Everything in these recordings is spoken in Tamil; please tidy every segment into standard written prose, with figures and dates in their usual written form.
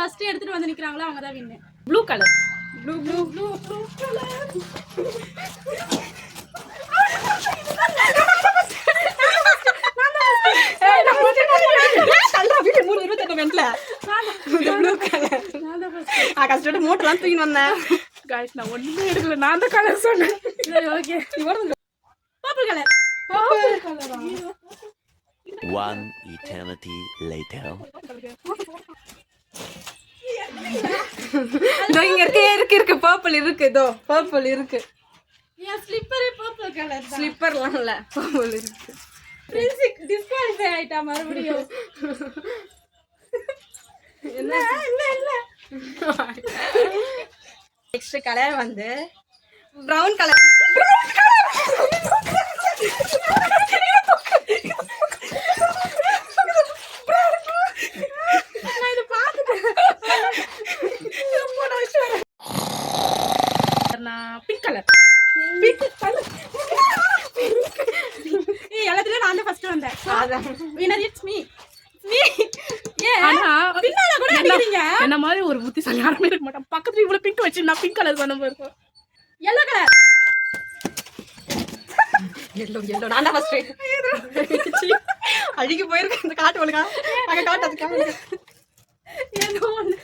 ஃபர்ஸ்ட் எடுத்துட்டு வந்து நிக்கறாங்களோ அவங்க தான் win. Blue colour. Blue blue blue blue colour. ஏய் நான் நல்லா வீடியோ 3:28 மினிட்ல. Blue colour. நான் தான் ஃபர்ஸ்ட். கஷ்டப்பட்டு மோட்டர்லாம் தூக்கி வந்தேன். गाइस நான் ஒண்ணுமே எடுக்கல. நான் தான் கலர் சொன்னேன். சரி ஓகே. Purple colour. பர்பிள் கலரா? One eternity later. இதோ இங்க இருக்கு பர்பிள் இருக்கு. இதோ பர்பிள் இருக்கு. ஏன் ஸ்லிப்பரே பர்பிள் கலர் தான். ஸ்லிப்பர்லாம் இல்ல, பர்பிள் இருக்கு. பிரின்சிக் டிஸ்குவாலிஃபை ஆயிட்டா மறுபடியும். இல்ல. நெக்ஸ்ட் கலர் வந்து பிரவுன் கலர். நான் இத பாத்துட்டேன். நான் பிங்க் கலர். Pink colour. ஏய் எல்லாத்துலயும் நான் தான் ஃபர்ஸ்ட் வந்தேன். அதான் winner it's me. ஆனா பின்னால கூட அடிக்கிறீங்க. என்ன மாதிரி ஒரு புத்திசாலி யாருமே இருக்க மாட்டான். பக்கத்துல இவ்வளவு பிங்க் வச்சு நான் பிங்க் கலர் பண்ண போறேன். yellow colour. yellow நான் தான் ஃபர்ஸ்ட். அழுகி போயிருக்கு இந்த காட்டு ஒழுங்கா. அங்க காட்டு அது கேமரா. ஏதோ ஒண்ணு.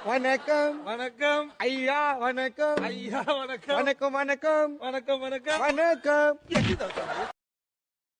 வணக்கம் வணக்கம் ஐயா வணக்கம் ஐயா வணக்கம் வணக்கம் வணக்கம் வணக்கம் வணக்கம் வணக்கம்